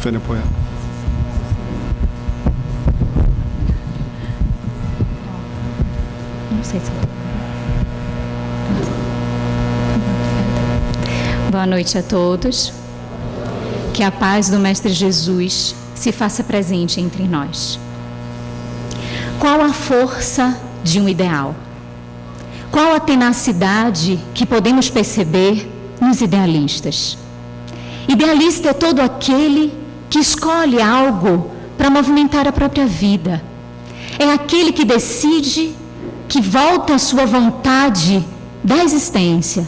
Antônia Poeta. Não sei se... Boa noite a todos. Que a paz do Mestre Jesus se faça presente entre nós. Qual a força de um ideal? Qual a tenacidade que podemos perceber nos idealistas? Idealista é todo aquele que escolhe algo para movimentar a própria vida. É aquele que decide, que volta a sua vontade da existência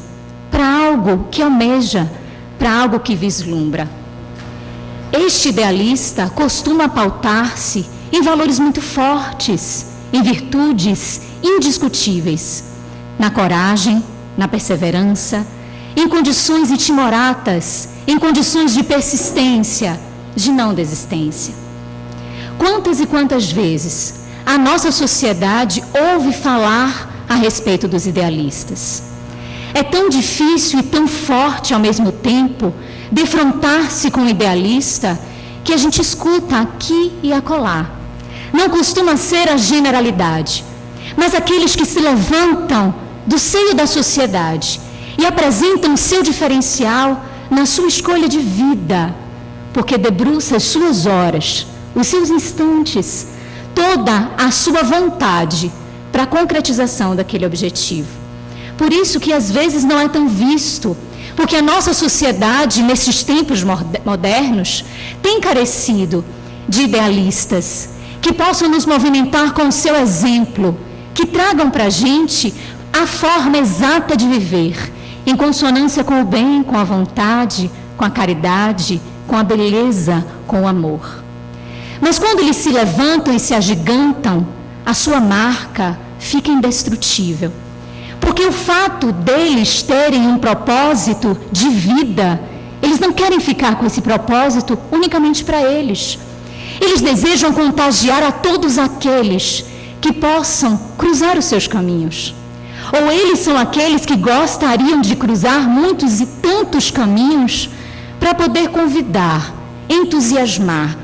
para algo que almeja, para algo que vislumbra. Este idealista costuma pautar-se em valores muito fortes, em virtudes indiscutíveis, na coragem, na perseverança, em condições intimoratas, em condições de persistência, de não desistência. Quantas e quantas vezes a nossa sociedade ouve falar a respeito dos idealistas? É tão difícil e tão forte ao mesmo tempo defrontar-se com o idealista que a gente escuta aqui e acolá. Não costuma ser a generalidade, mas aqueles que se levantam do seio da sociedade e apresentam o seu diferencial na sua escolha de vida, porque debruça as suas horas, os seus instantes, toda a sua vontade para a concretização daquele objetivo. Por isso que às vezes não é tão visto, porque a nossa sociedade, nesses tempos modernos, tem carecido de idealistas que possam nos movimentar com o seu exemplo, que tragam para a gente a forma exata de viver, em consonância com o bem, com a vontade, com a caridade, com a beleza, com o amor. Mas quando eles se levantam e se agigantam, a sua marca fica indestrutível. Porque o fato deles terem um propósito de vida, eles não querem ficar com esse propósito unicamente para eles. Eles desejam contagiar a todos aqueles que possam cruzar os seus caminhos. Ou eles são aqueles que gostariam de cruzar muitos e tantos caminhos para poder convidar, entusiasmar,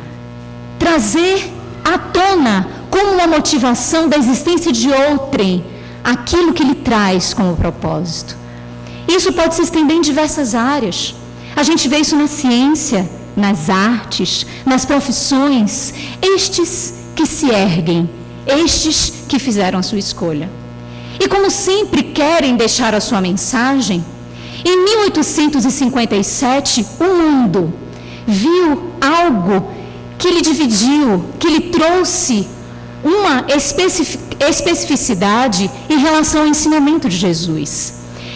trazer à tona como uma motivação da existência de outrem aquilo que lhe traz como propósito. Isso pode se estender em diversas áreas. A gente vê isso na ciência, nas artes, nas profissões. Estes que se erguem, estes que fizeram a sua escolha. E como sempre querem deixar a sua mensagem, em 1857 o mundo viu algo que lhe dividiu, que lhe trouxe uma especificidade em relação ao ensinamento de Jesus.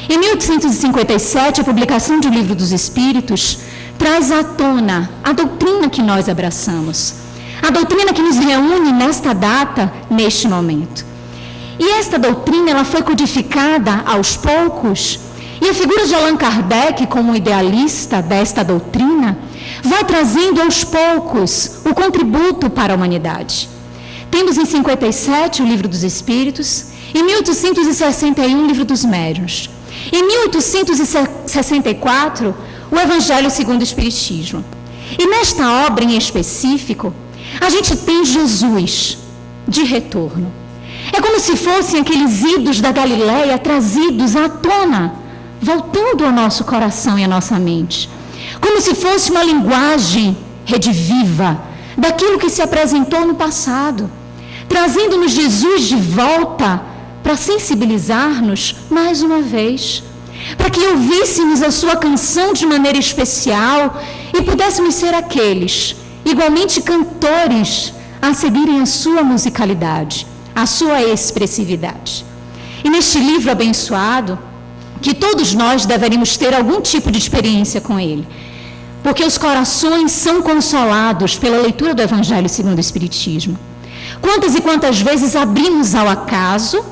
Em 1857, a publicação de O Livro dos Espíritos traz à tona a doutrina que nós abraçamos, a doutrina que nos reúne nesta data, neste momento. E esta doutrina ela foi codificada aos poucos, e a figura de Allan Kardec, como idealista desta doutrina, vai trazendo aos poucos o contributo para a humanidade. Temos em 57 o Livro dos Espíritos, em 1861 o Livro dos Médiuns, em 1864 o Evangelho segundo o Espiritismo. E nesta obra em específico, a gente tem Jesus de retorno. É como se fossem aqueles idos da Galileia trazidos à tona, voltando ao nosso coração e à nossa mente. Como se fosse uma linguagem rediviva daquilo que se apresentou no passado, trazendo-nos Jesus de volta para sensibilizar-nos mais uma vez, para que ouvíssemos a sua canção de maneira especial e pudéssemos ser aqueles, igualmente cantores, a seguirem a sua musicalidade, a sua expressividade. E neste livro abençoado, que todos nós deveríamos ter algum tipo de experiência com ele, porque os corações são consolados pela leitura do Evangelho segundo o Espiritismo. Quantas e quantas vezes abrimos ao acaso,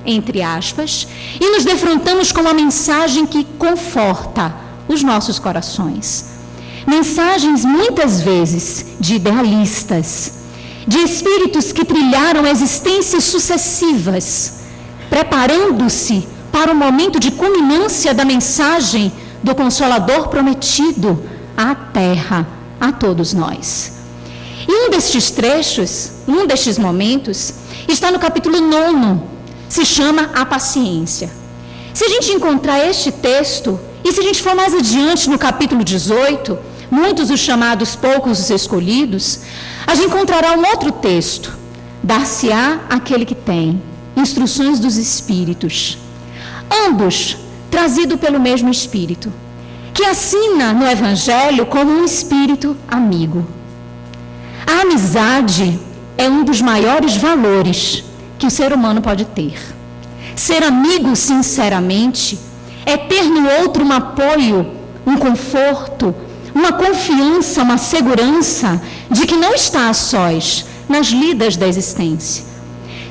entre aspas, e nos defrontamos com uma mensagem que conforta os nossos corações. Mensagens muitas vezes de idealistas, de espíritos que trilharam existências sucessivas, preparando-se para o momento de culminância da mensagem do Consolador prometido à Terra, a todos nós. E um destes trechos, um destes momentos, está no capítulo 9, se chama A Paciência. Se a gente encontrar este texto, e se a gente for mais adiante no capítulo 18, muitos os chamados, poucos os escolhidos, a gente encontrará um outro texto, dar-se-á aquele que tem, instruções dos Espíritos, ambos trazidos pelo mesmo Espírito, que assina no Evangelho como um Espírito amigo. A amizade é um dos maiores valores que o ser humano pode ter. Ser amigo sinceramente é ter no outro um apoio, um conforto, uma confiança, uma segurança de que não está a sós nas lidas da existência.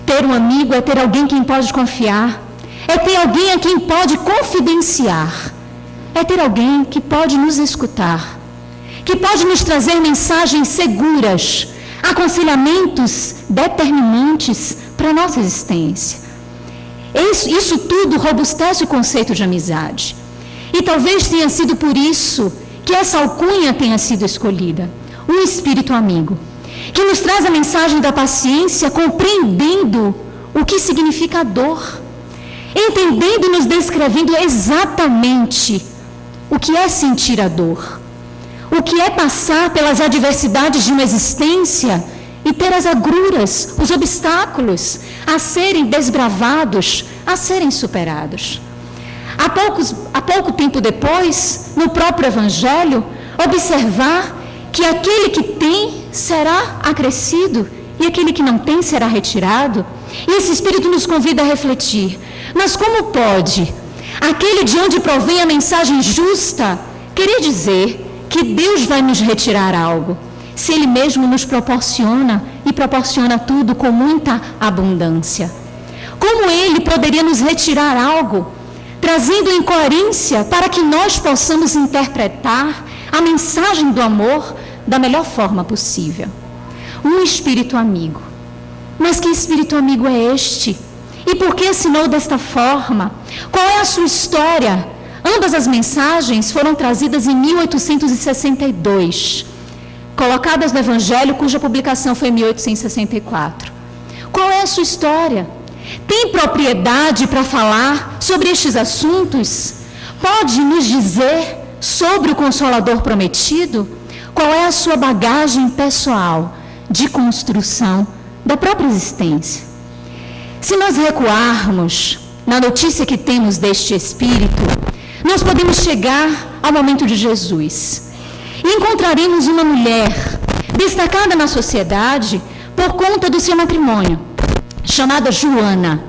Ter um amigo é ter alguém quem pode confiar, é ter alguém a quem pode confidenciar, é ter alguém que pode nos escutar, que pode nos trazer mensagens seguras, aconselhamentos determinantes para a nossa existência. Isso tudo robustece o conceito de amizade. E talvez tenha sido por isso que essa alcunha tenha sido escolhida, um espírito amigo, que nos traz a mensagem da paciência, compreendendo o que significa a dor, entendendo e nos descrevendo exatamente o que é sentir a dor, o que é passar pelas adversidades de uma existência e ter as agruras, os obstáculos a serem desbravados, a serem superados. Há pouco tempo depois, no próprio Evangelho, observar que aquele que tem será acrescido e aquele que não tem será retirado. E esse Espírito nos convida a refletir. Mas como pode aquele de onde provém a mensagem justa querer dizer que Deus vai nos retirar algo, se Ele mesmo nos proporciona e proporciona tudo com muita abundância? Como Ele poderia nos retirar algo, trazendo incoerência para que nós possamos interpretar a mensagem do amor da melhor forma possível? Um espírito amigo. Mas que espírito amigo é este? E por que assinou desta forma? Qual é a sua história? Ambas as mensagens foram trazidas em 1862, colocadas no Evangelho, cuja publicação foi em 1864. Qual é a sua história? Tem propriedade para falar sobre estes assuntos? Pode nos dizer sobre o Consolador prometido? Qual é a sua bagagem pessoal de construção da própria existência? Se nós recuarmos na notícia que temos deste Espírito, nós podemos chegar ao momento de Jesus e encontraremos uma mulher destacada na sociedade por conta do seu matrimônio, chamada Joana,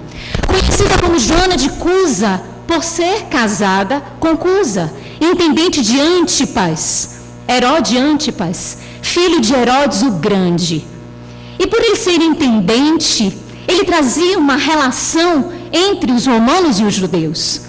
conhecida como Joana de Cusa, por ser casada com Cusa, intendente de Antipas, Herode Antipas, filho de Herodes o Grande. E por ele ser intendente, ele trazia uma relação entre os romanos e os judeus.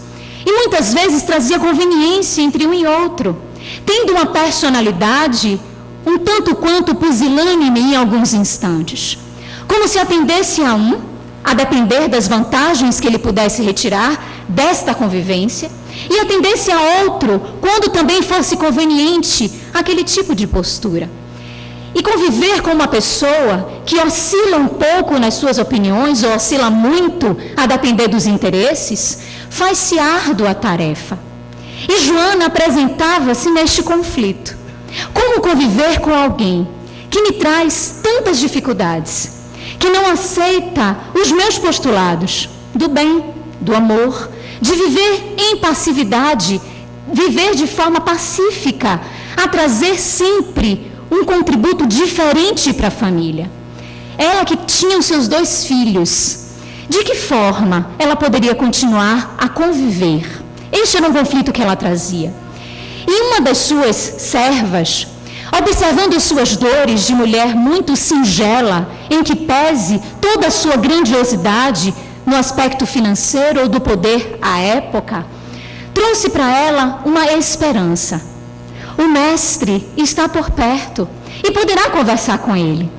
E muitas vezes trazia conveniência entre um e outro, tendo uma personalidade um tanto quanto pusilânime em alguns instantes. Como se atendesse a um, a depender das vantagens que ele pudesse retirar desta convivência, e atendesse a outro, quando também fosse conveniente aquele tipo de postura. E conviver com uma pessoa que oscila um pouco nas suas opiniões, ou oscila muito a depender dos interesses, faz-se árdua a tarefa. E Joana apresentava-se neste conflito. Como conviver com alguém que me traz tantas dificuldades, que não aceita os meus postulados do bem, do amor, de viver em passividade, viver de forma pacífica, a trazer sempre um contributo diferente para a família. Ela que tinha os seus 2 filhos, de que forma ela poderia continuar a conviver? Este era um conflito que ela trazia. E uma das suas servas, observando as suas dores de mulher muito singela, em que pese toda a sua grandiosidade no aspecto financeiro ou do poder à época, trouxe para ela uma esperança. O mestre está por perto e poderá conversar com ele.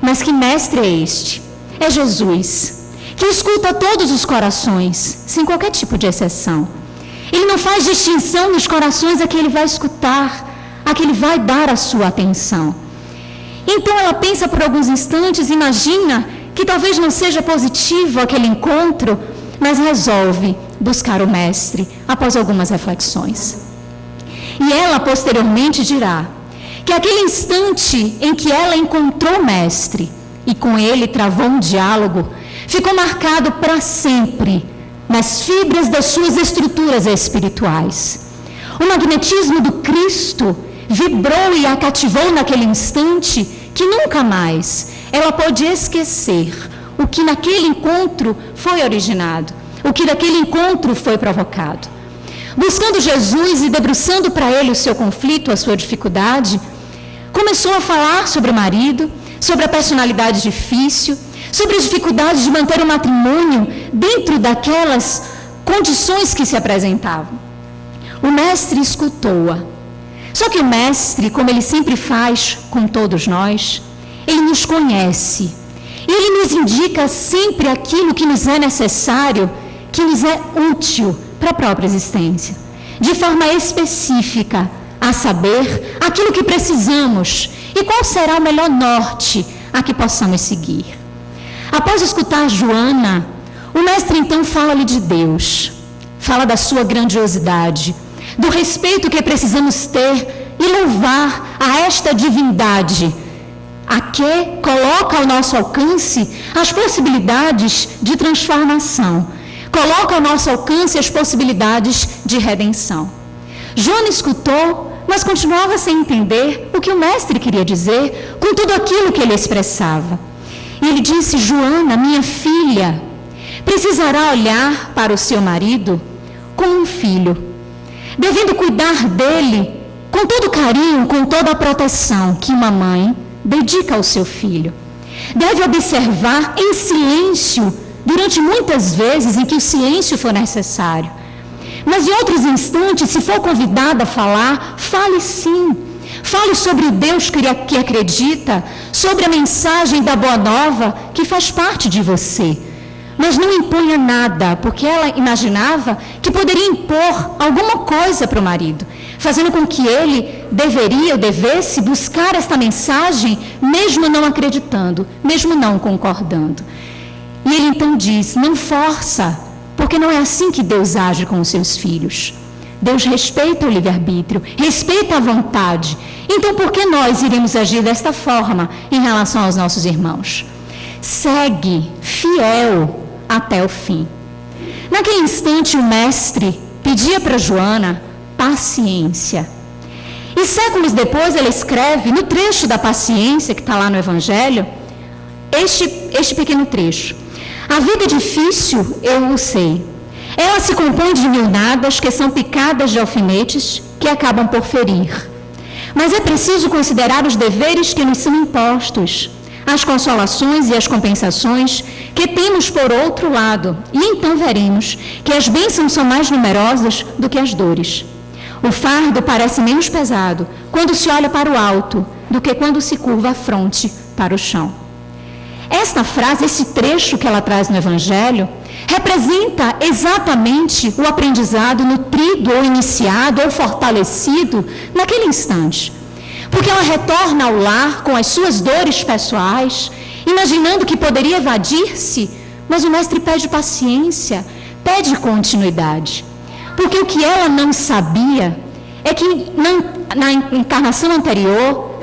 Mas que mestre é este? É Jesus, que escuta todos os corações, sem qualquer tipo de exceção. Ele não faz distinção nos corações a que ele vai escutar. a que ele vai dar a sua atenção. Então ela pensa por alguns instantes, imagina que talvez não seja positivo aquele encontro, mas resolve buscar o mestre após algumas reflexões. E ela posteriormente dirá que aquele instante em que ela encontrou o mestre e com ele travou um diálogo, ficou marcado para sempre nas fibras das suas estruturas espirituais. O magnetismo do Cristo vibrou e a cativou naquele instante que nunca mais ela pôde esquecer o que naquele encontro foi originado, o que daquele encontro foi provocado. Buscando Jesus e debruçando para ele o seu conflito, a sua dificuldade, começou a falar sobre o marido, sobre a personalidade difícil, sobre as dificuldades de manter o matrimônio dentro daquelas condições que se apresentavam. O mestre escutou-a. Só que o mestre, como ele sempre faz com todos nós, ele nos conhece. E ele nos indica sempre aquilo que nos é necessário, que nos é útil para a própria existência. De forma específica, a saber aquilo que precisamos e qual será o melhor norte a que possamos seguir. Após escutar Joana, o mestre então fala-lhe de Deus, fala da sua grandiosidade, do respeito que precisamos ter e louvar a esta divindade, a que coloca ao nosso alcance as possibilidades de transformação, coloca ao nosso alcance as possibilidades de redenção. Joana escutou, mas continuava sem entender o que o mestre queria dizer com tudo aquilo que ele expressava. E ele disse: Joana, minha filha, precisará olhar para o seu marido como um filho, devendo cuidar dele com todo carinho, com toda a proteção que uma mãe dedica ao seu filho. Deve observar em silêncio, durante muitas vezes em que o silêncio for necessário. Mas em outros instantes, se for convidada a falar, fale sim. Fale sobre o Deus que acredita, sobre a mensagem da Boa Nova que faz parte de você. Mas não imponha nada, porque ela imaginava que poderia impor alguma coisa para o marido, fazendo com que ele deveria ou devesse buscar esta mensagem, mesmo não acreditando, mesmo não concordando. E ele então diz: não força, porque não é assim que Deus age com os seus filhos. Deus respeita o livre-arbítrio, respeita a vontade. Então, por que nós iremos agir desta forma em relação aos nossos irmãos? Segue fiel até o fim. Naquele instante, o mestre pedia para Joana paciência. E séculos depois, ela escreve, no trecho da paciência que está lá no Evangelho, este pequeno trecho: a vida é difícil, eu o sei. Ela se compõe de mil nadas que são picadas de alfinetes que acabam por ferir. Mas é preciso considerar os deveres que nos são impostos, as consolações e as compensações que temos por outro lado, e então veremos que as bênçãos são mais numerosas do que as dores. O fardo parece menos pesado quando se olha para o alto do que quando se curva a fronte para o chão. Esta frase, esse trecho que ela traz no Evangelho, representa exatamente o aprendizado nutrido ou iniciado ou fortalecido naquele instante. Porque ela retorna ao lar com as suas dores pessoais, imaginando que poderia evadir-se, mas o mestre pede paciência, pede continuidade. Porque o que ela não sabia é que na encarnação anterior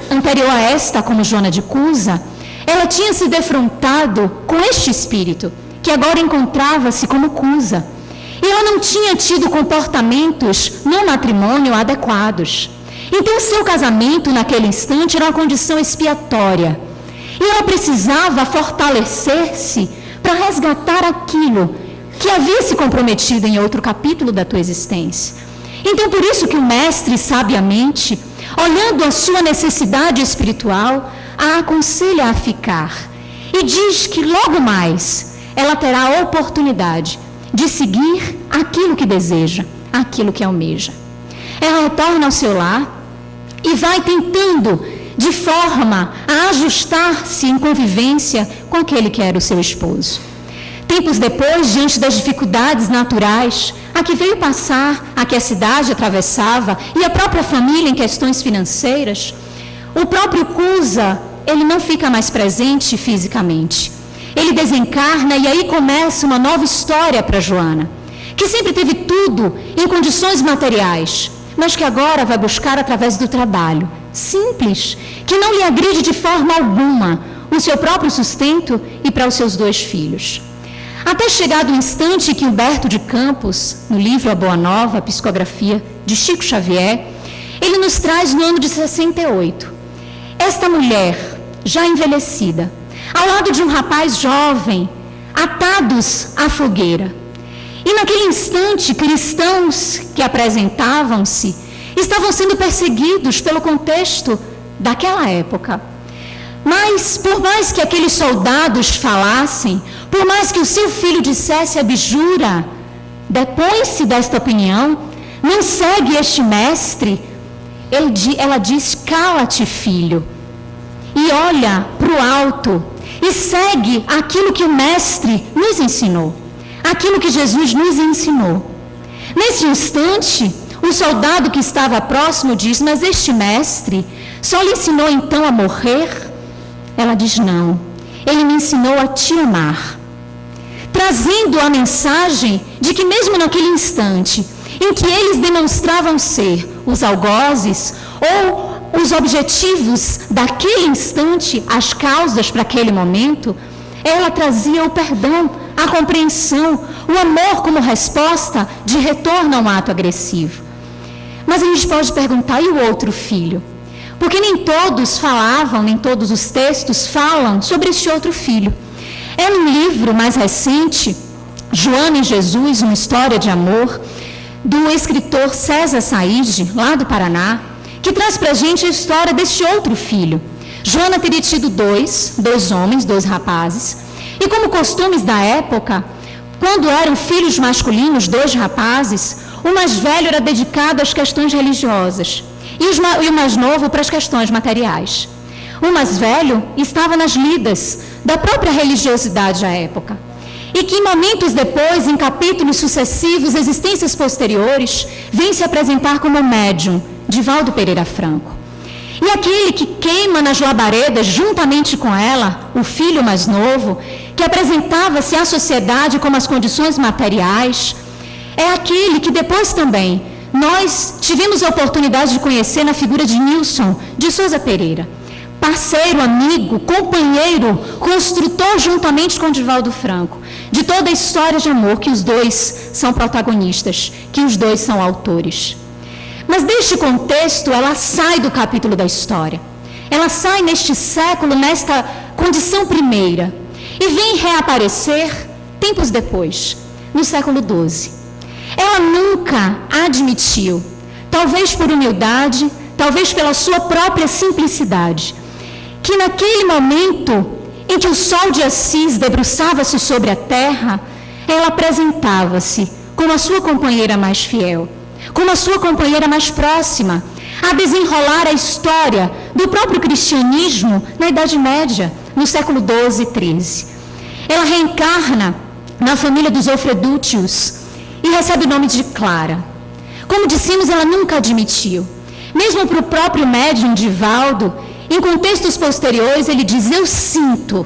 a esta, como Joana de Cusa, ela tinha se defrontado com este espírito, que agora encontrava-se como Cusa. E ela não tinha tido comportamentos no matrimônio adequados. Então, seu casamento, naquele instante, era uma condição expiatória. E ela precisava fortalecer-se para resgatar aquilo que havia se comprometido em outro capítulo da tua existência. Então, por isso que o mestre, sabiamente, olhando a sua necessidade espiritual, a aconselha a ficar. E diz que logo mais ela terá a oportunidade de seguir aquilo que deseja, aquilo que almeja. Ela retorna ao seu lar e vai tentando, de forma a ajustar-se em convivência com aquele que era o seu esposo. Tempos depois, diante das dificuldades naturais a que veio passar, a que a cidade atravessava e a própria família em questões financeiras, o próprio Cusa, ele não fica mais presente fisicamente. Ele desencarna e aí começa uma nova história para Joana, que sempre teve tudo em condições materiais, mas que agora vai buscar através do trabalho, simples, que não lhe agride de forma alguma o seu próprio sustento e para os seus 2 filhos. Até chegado o instante que Humberto de Campos, no livro A Boa Nova, a psicografia de Chico Xavier, ele nos traz no ano de 68. Esta mulher, já envelhecida, ao lado de um rapaz jovem, atados à fogueira. E naquele instante, cristãos que apresentavam-se estavam sendo perseguidos pelo contexto daquela época. Mas, por mais que aqueles soldados falassem, por mais que o seu filho dissesse abjura, depõe-se desta opinião, não segue este mestre, ela diz, cala-te, filho, e olha para o alto, e segue aquilo que o mestre nos ensinou, aquilo que Jesus nos ensinou. Nesse instante, o soldado que estava próximo diz, mas este mestre só lhe ensinou então a morrer? Ela diz, não, ele me ensinou a te amar, trazendo a mensagem de que mesmo naquele instante em que eles demonstravam ser os algozes ou os objetivos daquele instante, as causas para aquele momento, ela trazia o perdão, a compreensão, o amor como resposta de retorno a um ato agressivo. Mas a gente pode perguntar, e o outro filho? Porque nem todos falavam, nem todos os textos falam sobre este outro filho. É num livro mais recente, Joana e Jesus, uma história de amor, do escritor César Saide, lá do Paraná, que traz para a gente a história deste outro filho. Joana teria tido dois homens, 2 rapazes, e como costumes da época, quando eram filhos masculinos, 2 rapazes, o mais velho era dedicado às questões religiosas, e o mais novo para as questões materiais. O mais velho estava nas lidas da própria religiosidade à época, e que em momentos depois, em capítulos sucessivos, existências posteriores, vem se apresentar como médium, Divaldo Pereira Franco. E aquele que queima nas labaredas, juntamente com ela, o filho mais novo, que apresentava-se à sociedade como as condições materiais, é aquele que depois também nós tivemos a oportunidade de conhecer na figura de Nilson de Souza Pereira, parceiro, amigo, companheiro, construtor juntamente com Divaldo Franco, de toda a história de amor que os 2 são protagonistas, que os 2 são autores. Mas deste contexto, ela sai do capítulo da história. Ela sai neste século, nesta condição primeira, e vem reaparecer tempos depois, no século XII. Ela nunca admitiu, talvez por humildade, talvez pela sua própria simplicidade, que naquele momento em que o sol de Assis debruçava-se sobre a terra, ela apresentava-se como a sua companheira mais fiel, como a sua companheira mais próxima, a desenrolar a história do próprio cristianismo na Idade Média, no século XII e XIII. Ela reencarna na família dos Ofredútios e recebe o nome de Clara. Como dissemos, ela nunca admitiu. Mesmo para o próprio médium Divaldo, em contextos posteriores, ele diz, eu sinto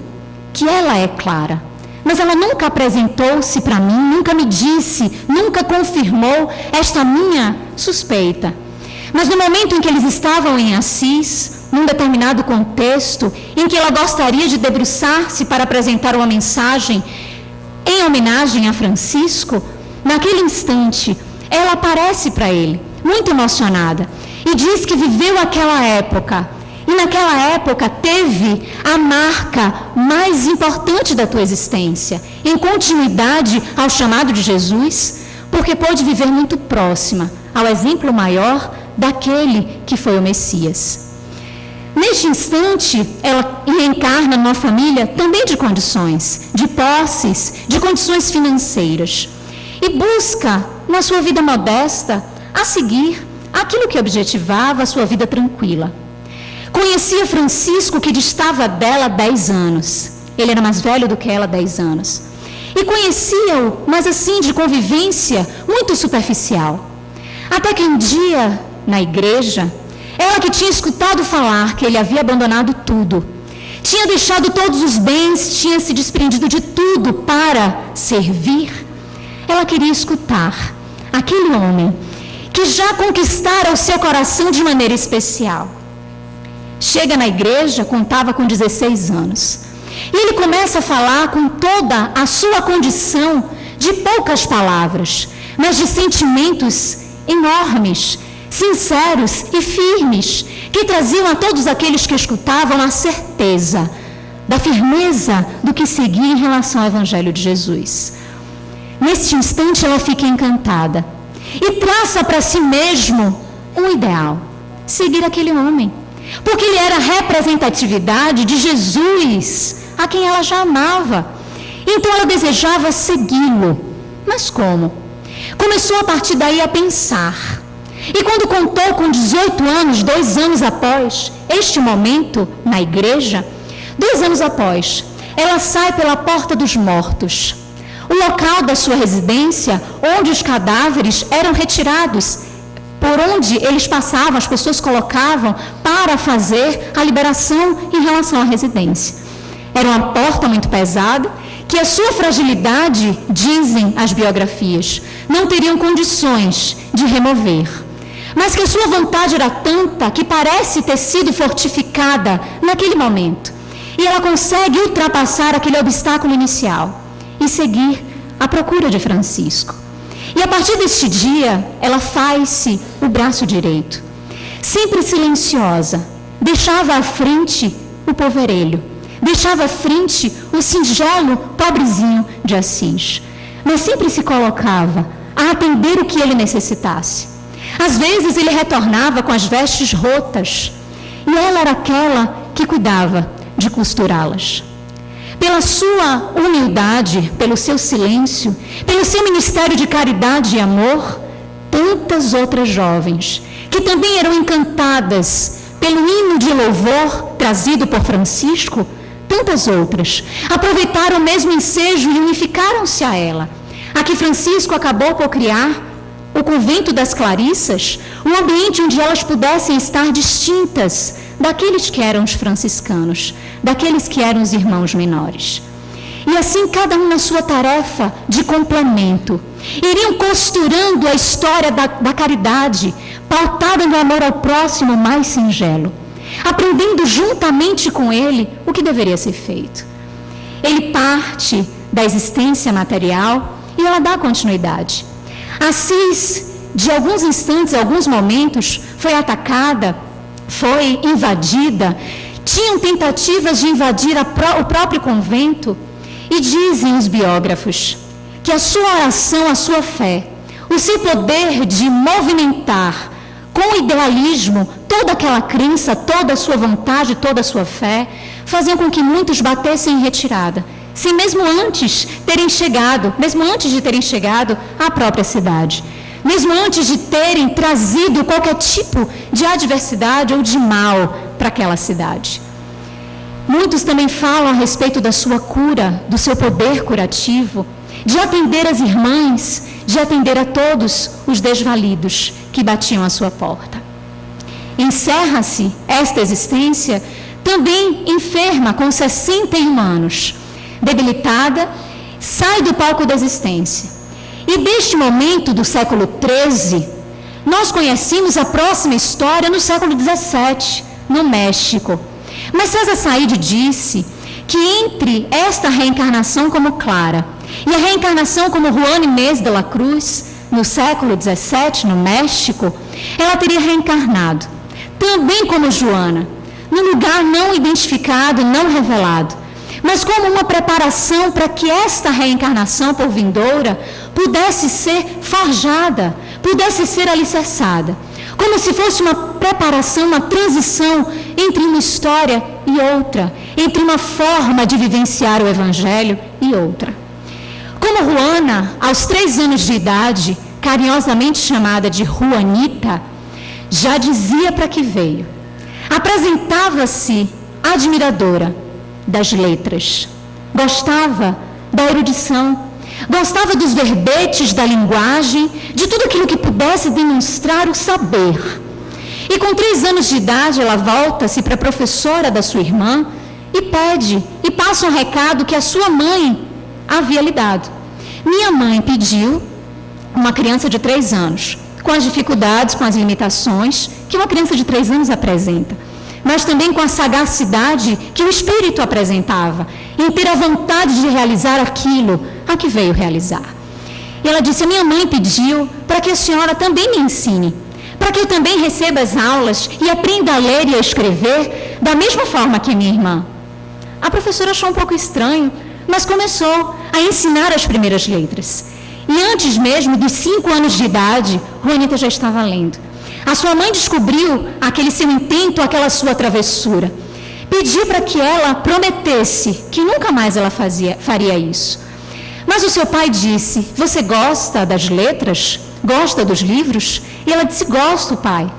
que ela é Clara. Mas ela nunca apresentou-se para mim, nunca me disse, nunca confirmou esta minha suspeita. Mas no momento em que eles estavam em Assis, num determinado contexto, em que ela gostaria de debruçar-se para apresentar uma mensagem em homenagem a Francisco, naquele instante, ela aparece para ele, muito emocionada, e diz que viveu aquela época, e naquela época teve a marca mais importante da tua existência, em continuidade ao chamado de Jesus, porque pôde viver muito próxima ao exemplo maior daquele que foi o Messias. Neste instante, ela reencarna numa família também de condições, de posses, de condições financeiras, e busca, na sua vida modesta, a seguir aquilo que objetivava a sua vida tranquila. Conhecia Francisco, que distava dela 10 anos. Ele era mais velho do que ela, 10 anos. e conhecia-o, mas assim de convivência muito superficial. Até que um dia, na igreja, ela que tinha escutado falar que ele havia abandonado tudo, tinha deixado todos os bens, tinha se desprendido de tudo para servir, ela queria escutar aquele homem que já conquistara o seu coração de maneira especial. Chega na igreja, contava com 16 anos. E ele começa a falar com toda a sua condição de poucas palavras, mas de sentimentos enormes, sinceros e firmes, que traziam a todos aqueles que escutavam a certeza da firmeza do que seguia em relação ao Evangelho de Jesus. Neste instante ela fica encantada e traça para si mesmo um ideal: seguir aquele homem, porque ele era a representatividade de Jesus, a quem ela já amava. Então ela desejava segui-lo. Mas como? Começou a partir daí a pensar. E quando contou com 18 anos, 2 anos após este momento na igreja, 2 anos após, ela sai pela porta dos mortos, o local da sua residência, onde os cadáveres eram retirados, por onde eles passavam, as pessoas colocavam para fazer a liberação em relação à residência. Era uma porta muito pesada, que a sua fragilidade, dizem as biografias, não teriam condições de remover. Mas que a sua vontade era tanta que parece ter sido fortificada naquele momento. E ela consegue ultrapassar aquele obstáculo inicial e seguir à procura de Francisco. E a partir deste dia, ela faz-se o braço direito. Sempre silenciosa, deixava à frente o poverelho, deixava à frente o singelo pobrezinho de Assis, mas sempre se colocava a atender o que ele necessitasse. Às vezes ele retornava com as vestes rotas, e ela era aquela que cuidava de costurá-las. Pela sua humildade, pelo seu silêncio, pelo seu ministério de caridade e amor, tantas outras jovens, que também eram encantadas pelo hino de louvor trazido por Francisco, tantas outras, aproveitaram o mesmo ensejo e unificaram-se a ela. Aqui Francisco acabou por criar o convento das Clarissas, um ambiente onde elas pudessem estar distintas daqueles que eram os franciscanos, daqueles que eram os irmãos menores. E assim, cada um na sua tarefa de complemento, iriam costurando a história da caridade, pautada no amor ao próximo mais singelo, aprendendo juntamente com ele o que deveria ser feito. Ele parte da existência material e ela dá continuidade. Assis, de alguns instantes, alguns momentos, foi atacada, foi invadida, tinham tentativas de invadir o próprio convento, e dizem os biógrafos que a sua oração, a sua fé, o seu poder de movimentar com idealismo toda aquela crença, toda a sua vontade, toda a sua fé, faziam com que muitos batessem em retirada, sem mesmo antes de terem chegado à própria cidade, mesmo antes de terem trazido qualquer tipo de adversidade ou de mal para aquela cidade. Muitos também falam a respeito da sua cura, do seu poder curativo, de atender as irmãs, de atender a todos os desvalidos que batiam à sua porta. Encerra-se esta existência também enferma, com 61 anos, debilitada, sai do palco da existência. E deste momento do século XIII, nós conhecemos a próxima história no século XVII, no México. Mas César Said disse que entre esta reencarnação como Clara e a reencarnação como Juana Inés de la Cruz, no século XVII, no México, ela teria reencarnado, também como Joana, num lugar não identificado, não revelado, mas como uma preparação para que esta reencarnação por vindoura pudesse ser forjada, pudesse ser alicerçada, como se fosse uma preparação, uma transição entre uma história e outra, entre uma forma de vivenciar o Evangelho e outra. Como Juana, aos 3 anos de idade, carinhosamente chamada de Juanita, já dizia para que veio. Apresentava-se admiradora das letras, gostava da erudição, Gostava dos verbetes, da linguagem, de tudo aquilo que pudesse demonstrar o saber. E com 3 anos de idade, ela volta-se para a professora da sua irmã e pede, e passa um recado que a sua mãe havia lhe dado. Minha mãe pediu uma criança de 3 anos, com as dificuldades, com as limitações que uma criança de 3 anos apresenta, mas também com a sagacidade que o Espírito apresentava, em ter a vontade de realizar aquilo a que veio realizar. E ela disse: a minha mãe pediu para que a senhora também me ensine, para que eu também receba as aulas e aprenda a ler e a escrever da mesma forma que a minha irmã. A professora achou um pouco estranho, mas começou a ensinar as primeiras letras. E antes mesmo dos 5 anos de idade, Juanita já estava lendo. A sua mãe descobriu aquele seu intento, aquela sua travessura. Pediu para que ela prometesse que nunca mais ela faria isso. Mas o seu pai disse: você gosta das letras? Gosta dos livros? E ela disse: gosto, pai.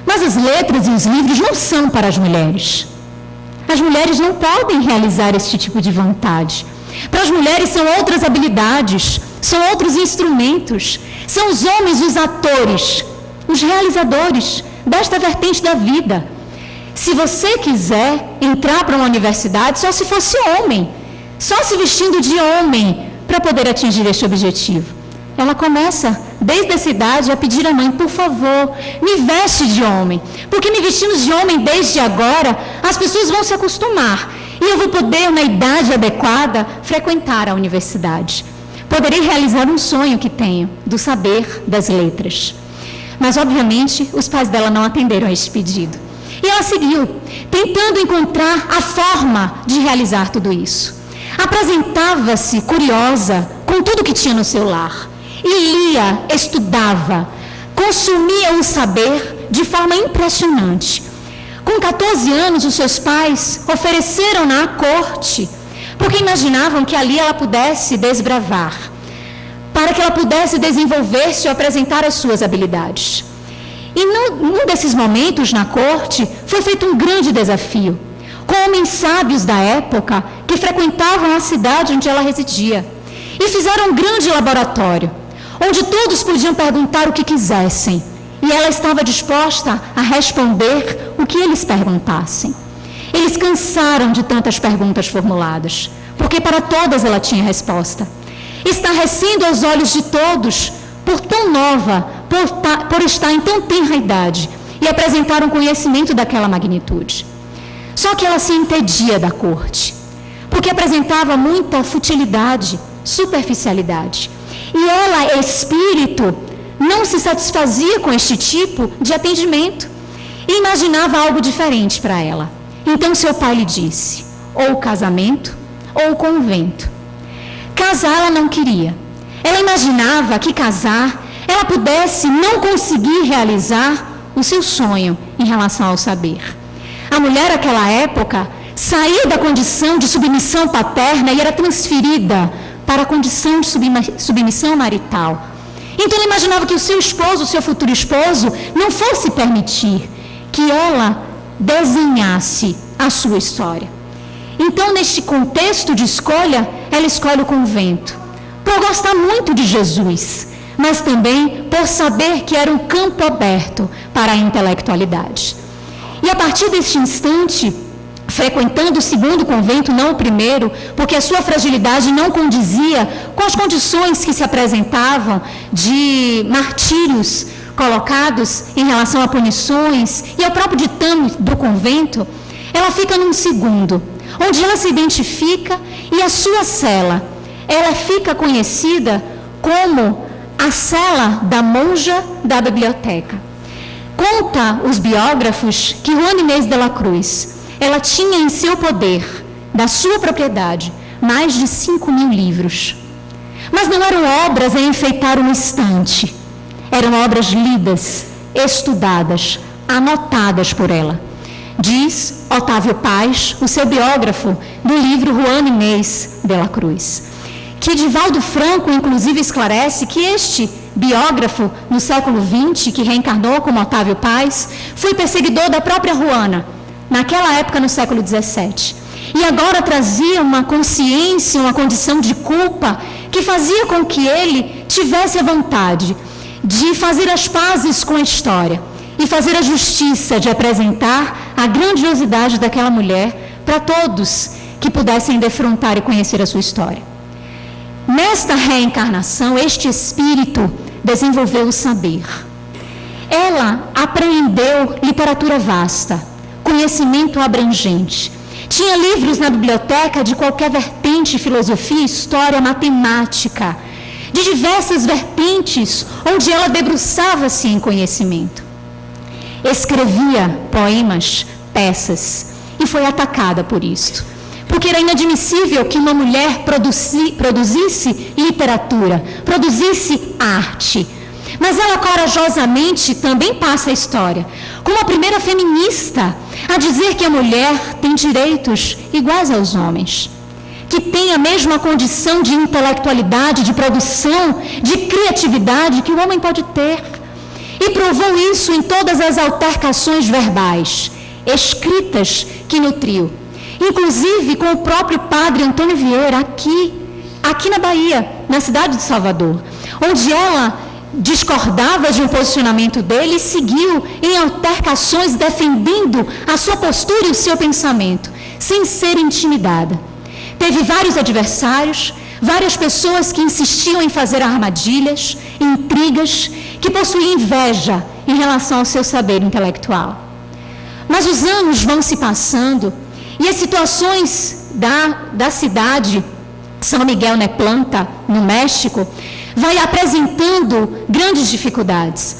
Mas as letras e os livros não são para as mulheres. As mulheres não podem realizar esse tipo de vontade. Para as mulheres são outras habilidades, são outros instrumentos. São os homens os atores, os realizadores desta vertente da vida. Se você quiser entrar para uma universidade, só se fosse homem, só se vestindo de homem para poder atingir este objetivo. Ela começa, desde essa idade, a pedir à mãe: por favor, me veste de homem, porque me vestindo de homem desde agora, as pessoas vão se acostumar, e eu vou poder, na idade adequada, frequentar a universidade. Poderei realizar um sonho que tenho, do saber das letras. Mas, obviamente, os pais dela não atenderam a este pedido. E ela seguiu, tentando encontrar a forma de realizar tudo isso. Apresentava-se curiosa com tudo que tinha no seu lar. E lia, estudava, consumia o saber de forma impressionante. Com 14 anos, os seus pais ofereceram-na à corte, porque imaginavam que ali ela pudesse desbravar, para que ela pudesse desenvolver-se ou apresentar as suas habilidades. E num desses momentos na corte, foi feito um grande desafio, com homens sábios da época que frequentavam a cidade onde ela residia. E fizeram um grande laboratório, onde todos podiam perguntar o que quisessem. E ela estava disposta a responder o que eles perguntassem. Eles cansaram de tantas perguntas formuladas, porque para todas ela tinha resposta. Estarrecendo aos olhos de todos, por tão nova, por estar em tão tenra idade, e apresentar um conhecimento daquela magnitude. Só que ela se entedia da corte, porque apresentava muita futilidade, superficialidade. E ela, espírito, não se satisfazia com este tipo de atendimento e imaginava algo diferente para ela. Então seu pai lhe disse: ou o casamento ou o convento. Casar ela não queria. Ela imaginava que casar ela pudesse não conseguir realizar o seu sonho em relação ao saber. A mulher naquela época saía da condição de submissão paterna e era transferida para a condição de submissão marital. Então ela imaginava que o seu esposo, o seu futuro esposo, não fosse permitir que ela desenhasse a sua história. Então, neste contexto de escolha, ela escolhe o convento, por gostar muito de Jesus, mas também por saber que era um campo aberto para a intelectualidade. E a partir deste instante, frequentando o segundo convento, não o primeiro, porque a sua fragilidade não condizia com as condições que se apresentavam de martírios colocados em relação a punições e ao próprio ditame do convento, ela fica num segundo, onde ela se identifica e a sua cela, ela fica conhecida como a cela da monja da biblioteca. Conta os biógrafos que Juana Inês de la Cruz, ela tinha em seu poder, da sua propriedade, mais de 5.000 livros. Mas não eram obras a enfeitar uma estante. Eram obras lidas, estudadas, anotadas por ela. Diz Otávio Paz, o seu biógrafo, do livro Juana Inês de la Cruz, que Divaldo Franco, inclusive, esclarece que este biógrafo, no século XX, que reencarnou como Otávio Paz, foi perseguidor da própria Juana, naquela época, no século XVII. E agora trazia uma consciência, uma condição de culpa que fazia com que ele tivesse a vontade de fazer as pazes com a história e fazer a justiça de apresentar a grandiosidade daquela mulher para todos que pudessem defrontar e conhecer a sua história. Nesta reencarnação, este espírito desenvolveu o saber. Ela apreendeu literatura vasta, conhecimento abrangente. Tinha livros na biblioteca de qualquer vertente, filosofia, história, matemática, de diversas vertentes, onde ela debruçava-se em conhecimento. Escrevia poemas, peças, e foi atacada por isto, porque era inadmissível que uma mulher produzisse literatura, produzisse arte. Mas ela corajosamente também passa a história, como a primeira feminista a dizer que a mulher tem direitos iguais aos homens, que tem a mesma condição de intelectualidade, de produção, de criatividade que o homem pode ter. E provou isso em todas as altercações verbais, escritas que nutriu. Inclusive com o próprio padre Antônio Vieira, aqui na Bahia, na cidade de Salvador, onde ela discordava de um posicionamento dele e seguiu em altercações defendendo a sua postura e o seu pensamento, sem ser intimidada. Teve vários adversários, várias pessoas que insistiam em fazer armadilhas, intrigas, que possuíam inveja em relação ao seu saber intelectual. Mas os anos vão se passando e as situações da cidade, São Miguel Neplanta, no México, vai apresentando grandes dificuldades.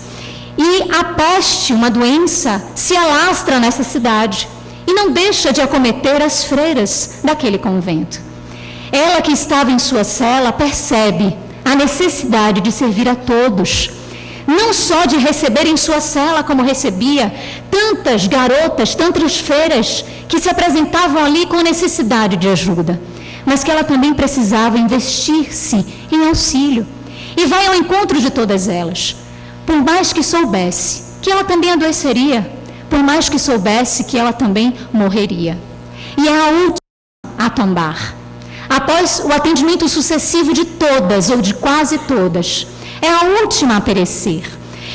E a peste, uma doença, se alastra nessa cidade e não deixa de acometer as freiras daquele convento. Ela que estava em sua cela percebe a necessidade de servir a todos, não só de receber em sua cela como recebia tantas garotas, tantas freiras que se apresentavam ali com necessidade de ajuda, mas que ela também precisava investir-se em auxílio. E vai ao encontro de todas elas, por mais que soubesse que ela também adoeceria, por mais que soubesse que ela também morreria. E é a última a tombar. Após o atendimento sucessivo de todas, ou de quase todas, é a última a perecer,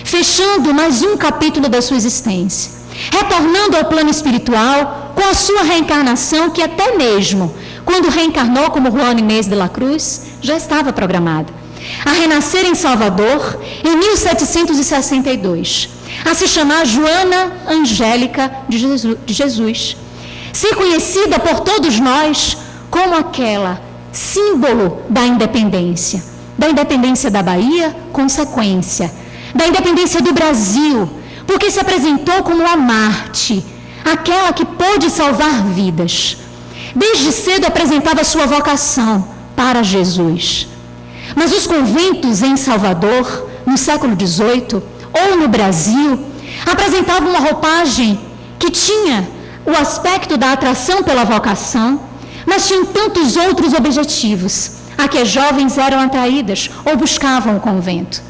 fechando mais um capítulo da sua existência, retornando ao plano espiritual com a sua reencarnação, que até mesmo quando reencarnou como Juana Inês de la Cruz, já estava programada a renascer em Salvador em 1762, a se chamar Joana Angélica de Jesus, ser conhecida por todos nós como aquela símbolo da independência da Bahia, consequência, da independência do Brasil, porque se apresentou como a Marte, aquela que pôde salvar vidas. Desde cedo apresentava sua vocação para Jesus. Mas os conventos em Salvador, no século XVIII, ou no Brasil, apresentavam uma roupagem que tinha o aspecto da atração pela vocação, mas tinham tantos outros objetivos a que as jovens eram atraídas ou buscavam o convento.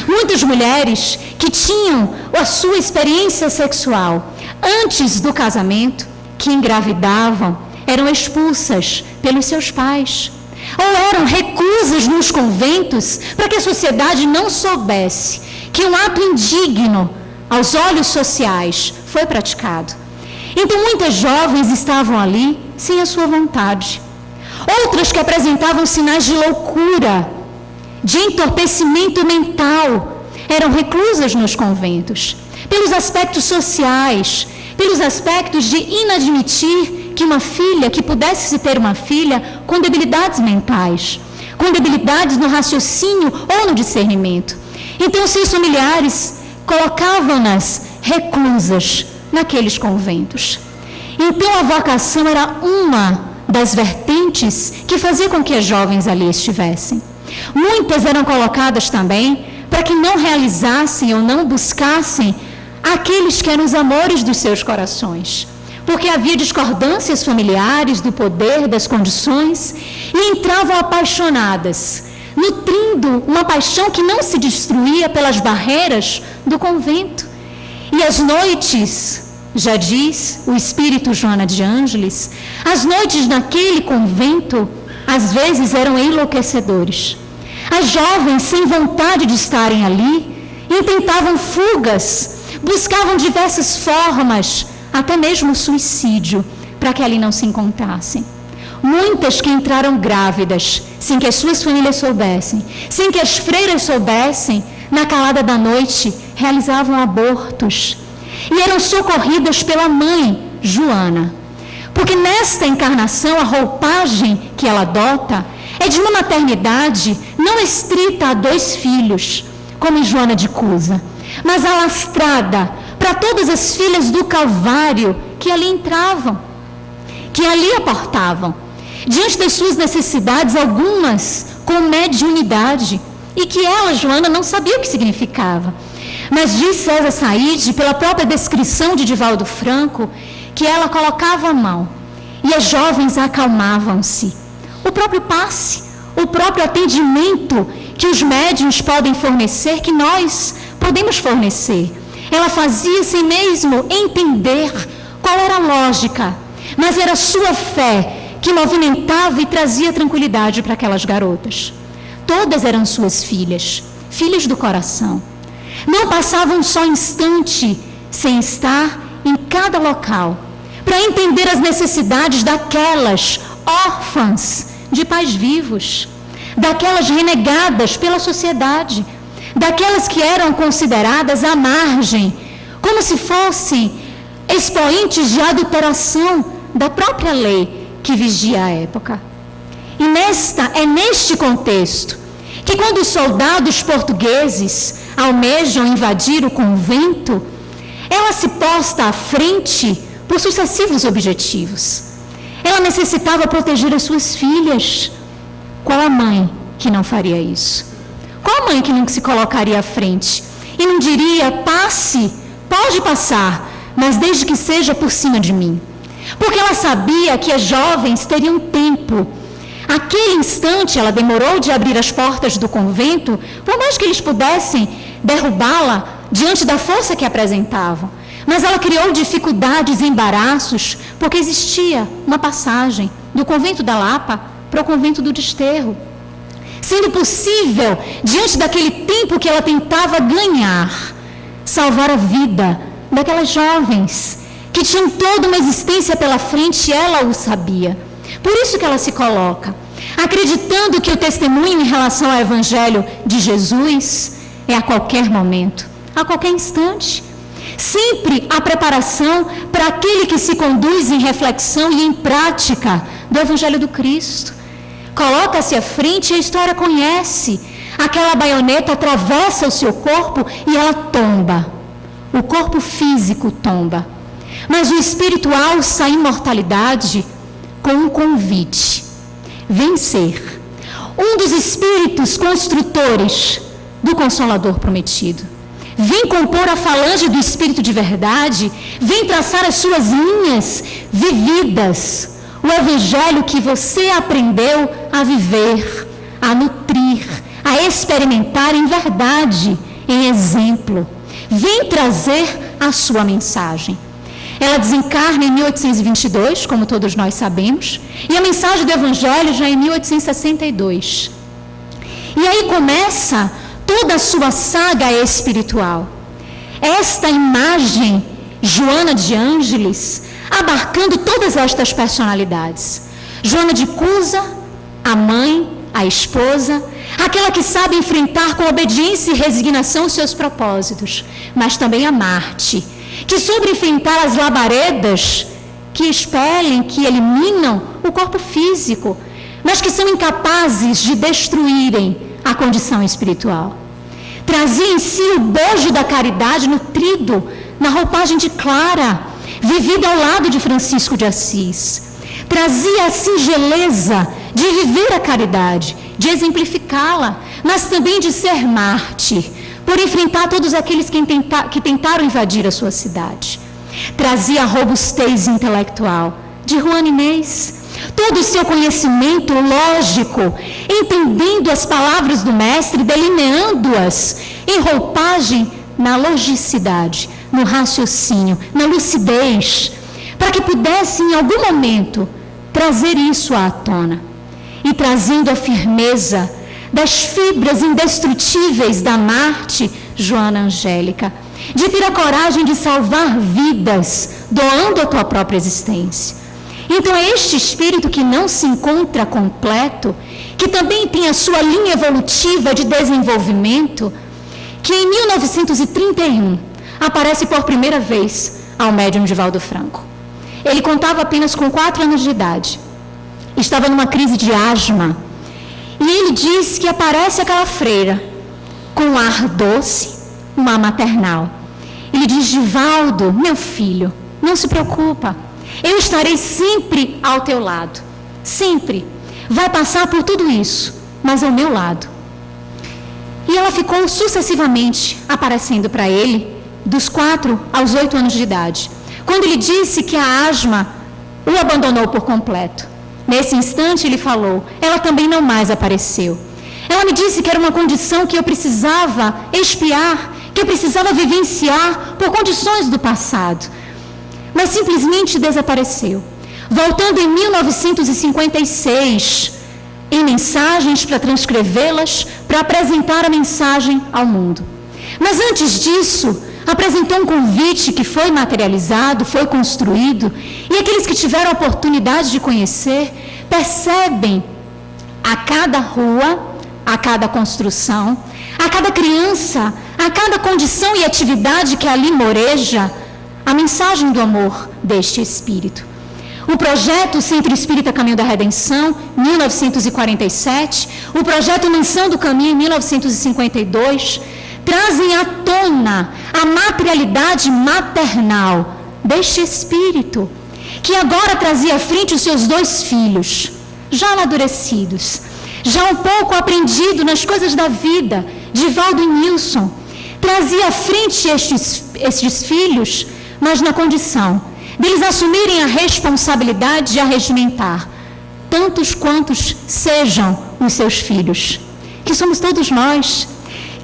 Muitas mulheres que tinham a sua experiência sexual antes do casamento, que engravidavam, eram expulsas pelos seus pais, ou eram reclusas nos conventos para que a sociedade não soubesse que um ato indigno aos olhos sociais foi praticado. Então muitas jovens estavam ali sem a sua vontade. Outras que apresentavam sinais de loucura, de entorpecimento mental, eram reclusas nos conventos, pelos aspectos sociais, pelos aspectos de inadmitir que uma filha, que pudesse ter uma filha com debilidades mentais, com debilidades no raciocínio ou no discernimento. Então, seus familiares colocavam-nas reclusas naqueles conventos. Então, a vocação era uma das vertentes que fazia com que as jovens ali estivessem. Muitas eram colocadas também para que não realizassem ou não buscassem aqueles que eram os amores dos seus corações, porque havia discordâncias familiares do poder, das condições, e entravam apaixonadas, nutrindo uma paixão que não se destruía pelas barreiras do convento. E as noites, já diz o espírito Joana de Ângeles, as noites naquele convento, às vezes eram enlouquecedores. As jovens, sem vontade de estarem ali, intentavam fugas, buscavam diversas formas, até mesmo o suicídio, para que ali não se encontrassem. Muitas que entraram grávidas, sem que as suas famílias soubessem, sem que as freiras soubessem, na calada da noite, realizavam abortos e eram socorridas pela mãe, Joana. Porque nesta encarnação, a roupagem que ela adota é de uma maternidade não estrita a 2 filhos, como em Joana de Cusa, mas alastrada para todas as filhas do Calvário que ali entravam, que ali aportavam, diante das suas necessidades, algumas com mediunidade, e que ela, Joana, não sabia o que significava. Mas diz César Saide, pela própria descrição de Divaldo Franco, que ela colocava a mão e as jovens acalmavam-se. O próprio passe, o próprio atendimento que os médiuns podem fornecer, que nós podemos fornecer. Ela fazia sem mesmo entender qual era a lógica, mas era a sua fé que movimentava e trazia tranquilidade para aquelas garotas. Todas eram suas filhas, filhas do coração. Não passavam só instante sem estar em cada local, para entender as necessidades daquelas órfãs de pais vivos, daquelas renegadas pela sociedade, daquelas que eram consideradas à margem, como se fossem expoentes de adulteração da própria lei que vigia a época. E é neste contexto que, quando os soldados portugueses almejam invadir o convento, ela se posta à frente por sucessivos objetivos. Ela necessitava proteger as suas filhas. Qual a mãe que não faria isso? Qual a mãe que não se colocaria à frente e não diria: passe, pode passar, mas desde que seja por cima de mim? Porque ela sabia que as jovens teriam tempo. Aquele instante ela demorou de abrir as portas do convento, por mais que eles pudessem derrubá-la diante da força que apresentavam. Mas ela criou dificuldades e embaraços, porque existia uma passagem do convento da Lapa para o convento do Desterro. Sendo possível, diante daquele tempo que ela tentava ganhar, salvar a vida daquelas jovens que tinham toda uma existência pela frente, ela o sabia. Por isso que ela se coloca, acreditando que o testemunho em relação ao Evangelho de Jesus é a qualquer momento, a qualquer instante. Sempre a preparação para aquele que se conduz em reflexão e em prática do Evangelho do Cristo. Coloca-se à frente e a história conhece. Aquela baioneta atravessa o seu corpo e ela tomba. O corpo físico tomba. Mas o espiritual alça a imortalidade com um convite: vencer. Um dos espíritos construtores do Consolador prometido. Vem compor a falange do Espírito de verdade, vem traçar as suas linhas vividas, o Evangelho que você aprendeu a viver, a nutrir, a experimentar em verdade, em exemplo. Vem trazer a sua mensagem. Ela desencarna em 1822, como todos nós sabemos, e a mensagem do Evangelho já em 1862. E aí começa toda a sua saga espiritual. Esta imagem, Joana de Ângeles, abarcando todas estas personalidades. Joana de Cusa, a mãe, a esposa, aquela que sabe enfrentar com obediência e resignação os seus propósitos, mas também a Marte, que soube enfrentar as labaredas que expelem, que eliminam o corpo físico, mas que são incapazes de destruírem a condição espiritual. Trazia em si o bojo da caridade nutrido na roupagem de Clara, vivida ao lado de Francisco de Assis. Trazia a singeleza de viver a caridade, de exemplificá-la, mas também de ser mártir, por enfrentar todos aqueles que tentaram invadir a sua cidade. Trazia a robustez intelectual de Juana Inês, todo o seu conhecimento lógico, entendendo as palavras do Mestre, delineando-as em roupagem na logicidade, no raciocínio, na lucidez, para que pudesse em algum momento trazer isso à tona. e trazendo a firmeza das fibras indestrutíveis da Marte Joana Angélica, de ter a coragem de salvar vidas, doando a tua própria existência. Então é este espírito que não se encontra completo, que também tem a sua linha evolutiva de desenvolvimento, que em 1931 aparece por primeira vez ao médium Divaldo Franco. Ele contava apenas com 4 anos de idade. Estava numa crise de asma. E ele diz que aparece aquela freira com um ar doce, um ar maternal. Ele diz: Divaldo, meu filho, não se preocupa. Eu estarei sempre ao teu lado. Sempre. Vai passar por tudo isso, mas ao meu lado. E ela ficou sucessivamente aparecendo para ele, dos 4 aos 8 anos de idade, quando ele disse que a asma o abandonou por completo. Nesse instante ele falou: ela também não mais apareceu. Ela me disse que era uma condição que eu precisava expiar, que eu precisava vivenciar por condições do passado. Mas simplesmente desapareceu. Voltando em 1956, em mensagens para transcrevê-las, para apresentar a mensagem ao mundo. Mas antes disso, apresentou um convite que foi materializado, foi construído, e aqueles que tiveram a oportunidade de conhecer, percebem a cada rua, a cada construção, a cada criança, a cada condição e atividade que ali moreja, a mensagem do amor deste Espírito. O projeto Centro Espírita Caminho da Redenção, 1947, o projeto Mansão do Caminho, em 1952, trazem à tona a materialidade maternal deste Espírito, que agora trazia à frente os seus 2 filhos, já amadurecidos, já um pouco aprendido nas coisas da vida, Divaldo e Nilson. Trazia à frente estes filhos, mas na condição deles assumirem a responsabilidade de arregimentar tantos quantos sejam os seus filhos, que somos todos nós,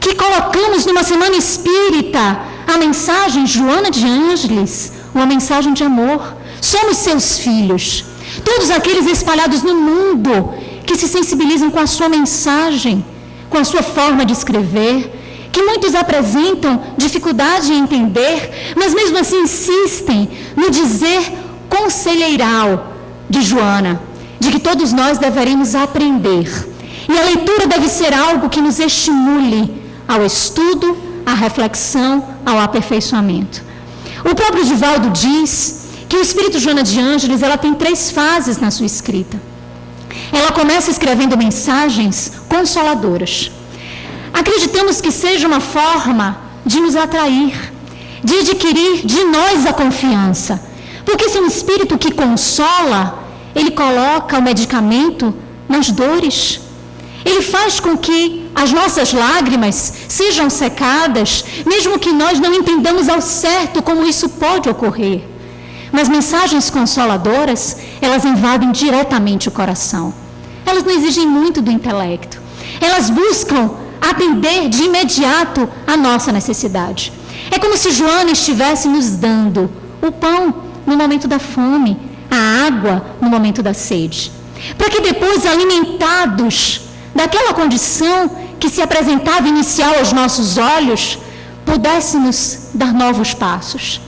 que colocamos numa semana espírita a mensagem Joana de Ângeles, uma mensagem de amor. Somos seus filhos, todos aqueles espalhados no mundo que se sensibilizam com a sua mensagem, com a sua forma de escrever, que muitos apresentam dificuldade em entender, mas mesmo assim insistem no dizer conselheiral de Joana, de que todos nós deveríamos aprender. E a leitura deve ser algo que nos estimule ao estudo, à reflexão, ao aperfeiçoamento. O próprio Divaldo diz que o Espírito Joana de Ângeles, ela tem 3 fases na sua escrita. Ela começa escrevendo mensagens consoladoras. Acreditamos que seja uma forma de nos atrair, de adquirir de nós a confiança. Porque se é um espírito que consola, ele coloca o medicamento nas dores. Ele faz com que as nossas lágrimas sejam secadas, mesmo que nós não entendamos ao certo como isso pode ocorrer. Mas mensagens consoladoras, elas invadem diretamente o coração. Elas não exigem muito do intelecto. Elas buscam atender de imediato a nossa necessidade. É como se Joana estivesse nos dando o pão no momento da fome, a água no momento da sede, para que depois, alimentados daquela condição que se apresentava inicial aos nossos olhos, pudéssemos dar novos passos.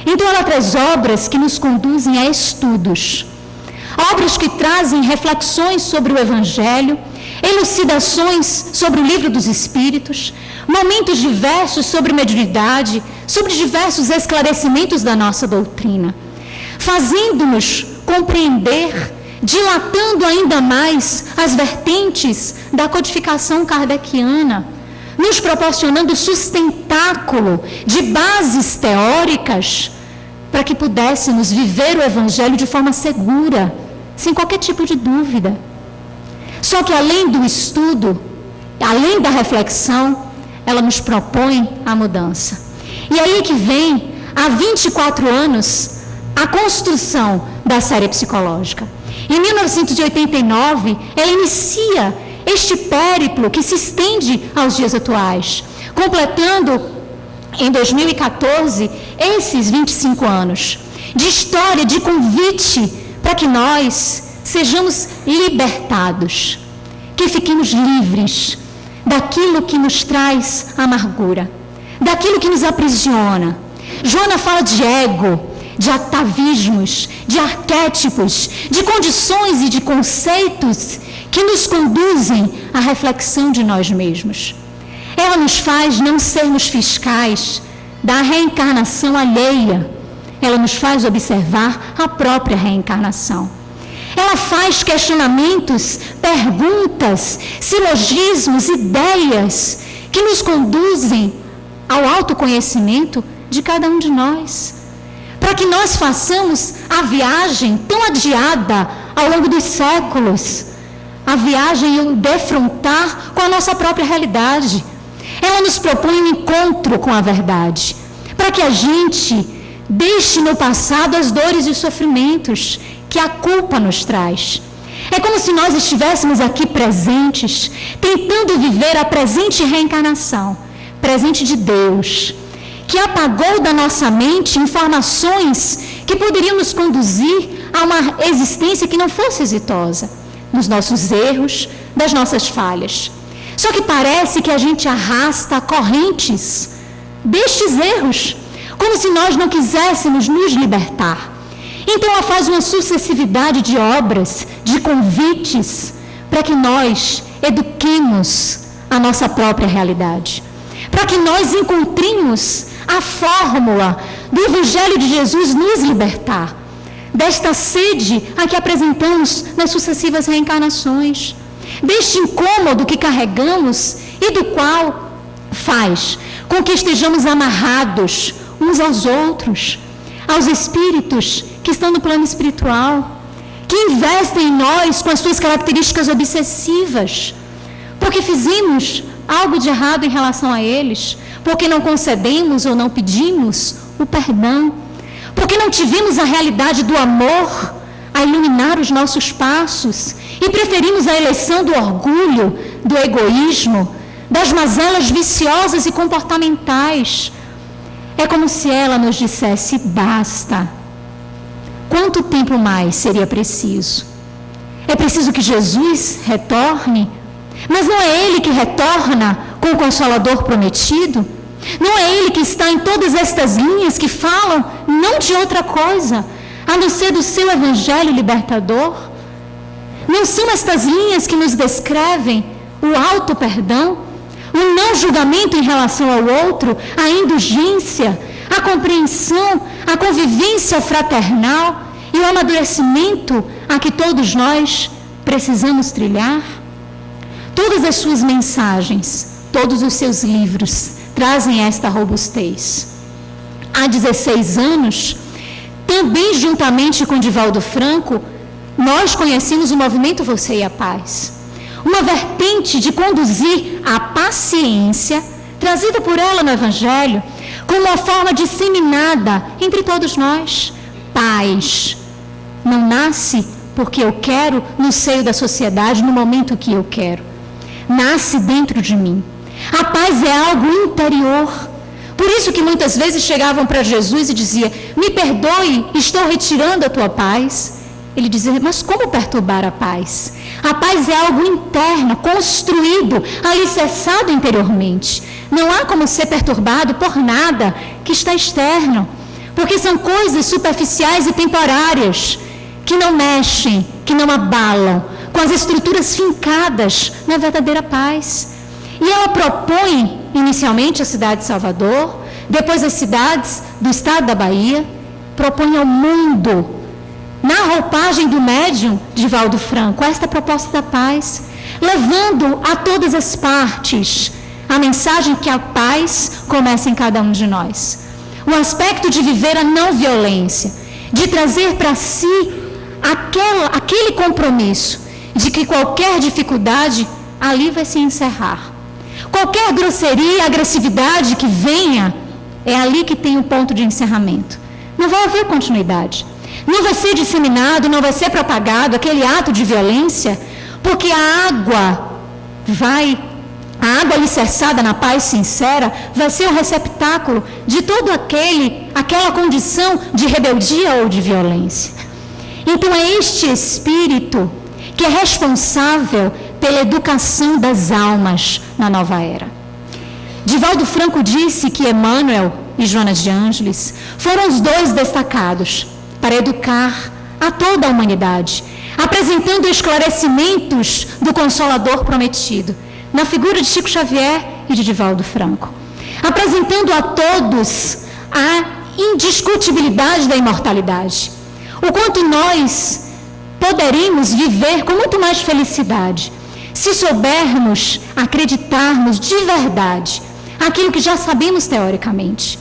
Então ela traz obras que nos conduzem a estudos, obras que trazem reflexões sobre o Evangelho, elucidações sobre o Livro dos Espíritos, momentos diversos sobre mediunidade, sobre diversos esclarecimentos da nossa doutrina, fazendo-nos compreender, dilatando ainda mais as vertentes da codificação kardeciana, nos proporcionando sustentáculo de bases teóricas para que pudéssemos viver o Evangelho de forma segura, sem qualquer tipo de dúvida. Só que além do estudo, além da reflexão, ela nos propõe a mudança. E aí que vem, há 24 anos, a construção da série psicológica. Em 1989, ela inicia este périplo que se estende aos dias atuais, completando em 2014 esses 25 anos de história, de convite para que nós sejamos libertados, que fiquemos livres daquilo que nos traz amargura, daquilo que nos aprisiona. Joana fala de ego, de atavismos, de arquétipos, de condições e de conceitos que nos conduzem à reflexão de nós mesmos. Ela nos faz não sermos fiscais da reencarnação alheia. Ela nos faz observar a própria reencarnação. Ela faz questionamentos, perguntas, silogismos, ideias que nos conduzem ao autoconhecimento de cada um de nós, para que nós façamos a viagem tão adiada ao longo dos séculos, a viagem e o defrontar com a nossa própria realidade. Ela nos propõe um encontro com a verdade, para que a gente deixe no passado as dores e os sofrimentos que a culpa nos traz. É como se nós estivéssemos aqui presentes, tentando viver a presente reencarnação, presente de Deus, que apagou da nossa mente informações que poderiam nos conduzir a uma existência que não fosse exitosa, nos nossos erros, das nossas falhas. Só que parece que a gente arrasta correntes destes erros, como se nós não quiséssemos nos libertar. Então ela faz uma sucessividade de obras, de convites, para que nós eduquemos a nossa própria realidade, para que nós encontremos a fórmula do Evangelho de Jesus nos libertar desta sede a que apresentamos nas sucessivas reencarnações, deste incômodo que carregamos e do qual faz com que estejamos amarrados uns aos outros, aos espíritos que estão no plano espiritual, que investem em nós com as suas características obsessivas, porque fizemos algo de errado em relação a eles, porque não concedemos ou não pedimos o perdão, porque não tivemos a realidade do amor a iluminar os nossos passos e preferimos a eleição do orgulho, do egoísmo, das mazelas viciosas e comportamentais. É como se ela nos dissesse: basta. Quanto tempo mais seria preciso? É preciso que Jesus retorne, mas não é Ele que retorna com o Consolador prometido? Não é Ele que está em todas estas linhas que falam não de outra coisa, a não ser do seu Evangelho libertador? Não são estas linhas que nos descrevem o auto-perdão, o não julgamento em relação ao outro, a indulgência, a compreensão, a convivência fraternal e o amadurecimento a que todos nós precisamos trilhar? Todas as suas mensagens, todos os seus livros trazem esta robustez. Há 16 anos, também juntamente com Divaldo Franco, nós conhecemos o movimento Você e a Paz. Uma vertente de conduzir a paciência, trazida por ela no Evangelho, como uma forma disseminada entre todos nós. Paz não nasce porque eu quero no seio da sociedade, no momento que eu quero. Nasce dentro de mim. A paz é algo interior. Por isso que muitas vezes chegavam para Jesus e diziam: me perdoe, estou retirando a tua paz. Ele dizia: mas como perturbar a paz? A paz é algo interno, construído, alicerçado interiormente. Não há como ser perturbado por nada que está externo, porque são coisas superficiais e temporárias, que não mexem, que não abalam, com as estruturas fincadas na verdadeira paz. E ela propõe, inicialmente, a cidade de Salvador, depois as cidades do estado da Bahia, propõe ao mundo, na roupagem do médium Divaldo Franco, esta proposta da paz, levando a todas as partes a mensagem que a paz começa em cada um de nós. O aspecto de viver a não violência, de trazer para si aquele compromisso de que qualquer dificuldade ali vai se encerrar. Qualquer grosseria e agressividade que venha, é ali que tem o ponto de encerramento. Não vai haver continuidade. Não vai ser disseminado, não vai ser propagado aquele ato de violência, porque a água alicerçada na paz sincera, vai ser o receptáculo de todo aquela condição de rebeldia ou de violência. Então é este Espírito que é responsável pela educação das almas na nova era. Divaldo Franco disse que Emmanuel e Jonas de Ângeles foram os dois destacados para educar a toda a humanidade, apresentando esclarecimentos do Consolador prometido, na figura de Chico Xavier e de Divaldo Franco, apresentando a todos a indiscutibilidade da imortalidade, o quanto nós poderíamos viver com muito mais felicidade se soubermos acreditarmos de verdade aquilo que já sabemos teoricamente.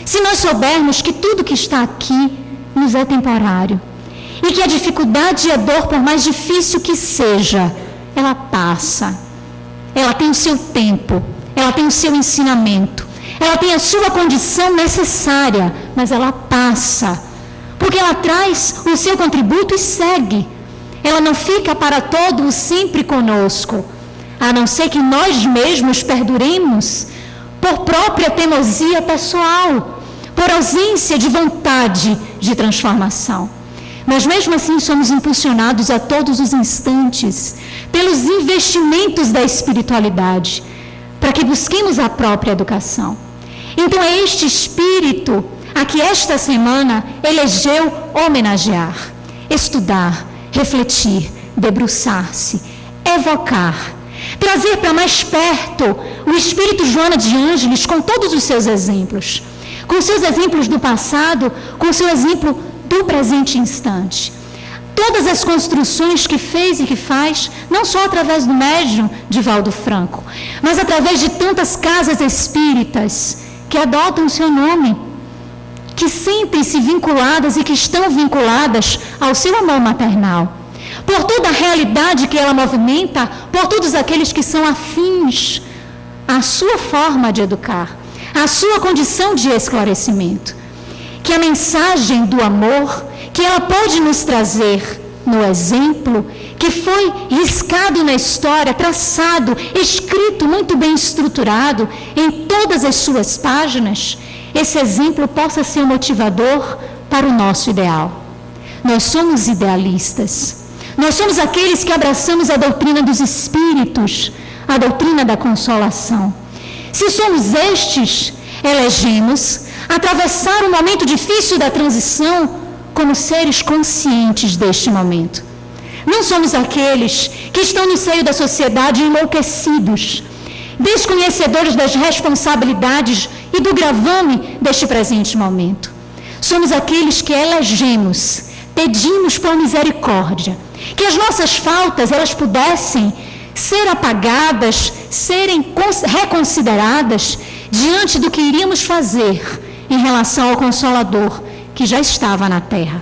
Se nós soubermos que tudo que está aqui nos é temporário e que a dificuldade e a dor, por mais difícil que seja, ela passa, ela tem o seu tempo, ela tem o seu ensinamento, ela tem a sua condição necessária, mas ela passa, porque ela traz o seu contributo e segue. Ela não fica para todo o sempre conosco, a não ser que nós mesmos perduremos por própria teimosia pessoal, por ausência de vontade de transformação. Mas mesmo assim somos impulsionados a todos os instantes pelos investimentos da espiritualidade, para que busquemos a própria educação. Então é este Espírito a que esta semana elegeu homenagear, estudar, refletir, debruçar-se, evocar, trazer para mais perto o Espírito Joana de Ângeles com todos os seus exemplos, com seus exemplos do passado, com seu exemplo do presente instante. Todas as construções que fez e que faz, não só através do médium Divaldo Franco, mas através de tantas casas espíritas que adotam o seu nome, que sentem-se vinculadas e que estão vinculadas ao seu amor maternal, por toda a realidade que ela movimenta, por todos aqueles que são afins à sua forma de educar, à sua condição de esclarecimento. Que a mensagem do amor que ela pode nos trazer no exemplo, que foi riscado na história, traçado, escrito, muito bem estruturado em todas as suas páginas, esse exemplo possa ser motivador para o nosso ideal. Nós somos idealistas. Nós somos aqueles que abraçamos a doutrina dos Espíritos, a doutrina da consolação. Se somos estes, elegemos atravessar um momento difícil da transição como seres conscientes deste momento. Não somos aqueles que estão no seio da sociedade enlouquecidos, desconhecedores das responsabilidades e do gravame deste presente momento. Somos aqueles que elegemos, pedimos por misericórdia, que as nossas faltas elas pudessem ser apagadas, serem reconsideradas diante do que iríamos fazer em relação ao Consolador que já estava na terra.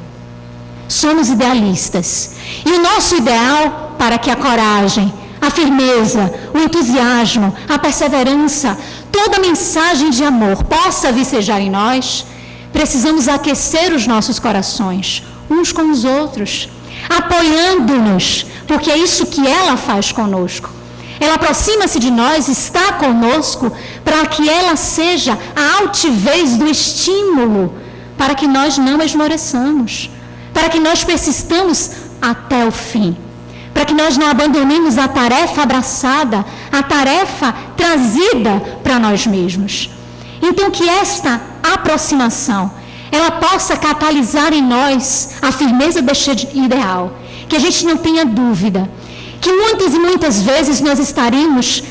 Somos idealistas e o nosso ideal para que a coragem, a firmeza, o entusiasmo, a perseverança, toda a mensagem de amor possa vicejar em nós, precisamos aquecer os nossos corações uns com os outros, apoiando-nos, porque é isso que ela faz conosco. Ela aproxima-se de nós, está conosco, para que ela seja a altivez do estímulo, para que nós não esmoreçamos, para que nós persistamos até o fim, para que nós não abandonemos a tarefa abraçada, a tarefa trazida para nós mesmos. Então que esta aproximação, ela possa catalisar em nós a firmeza deste ideal, que a gente não tenha dúvida, que muitas e muitas vezes nós estaremos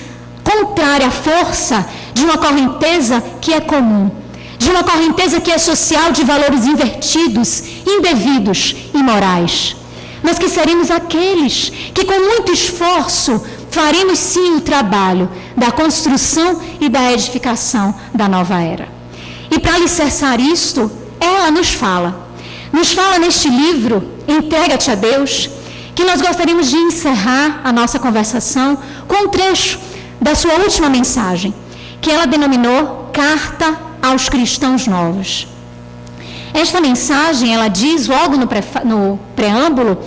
contrária à força de uma correnteza que é comum, de uma correnteza que é social, de valores invertidos, indevidos, imorais, mas que seremos aqueles que com muito esforço faremos sim o trabalho da construção e da edificação da nova era. E para alicerçar isto, ela nos fala neste livro, Entrega-te a Deus, que nós gostaríamos de encerrar a nossa conversação com um trecho da sua última mensagem, que ela denominou Carta aos Cristãos Novos. Esta mensagem, ela diz logo no preâmbulo,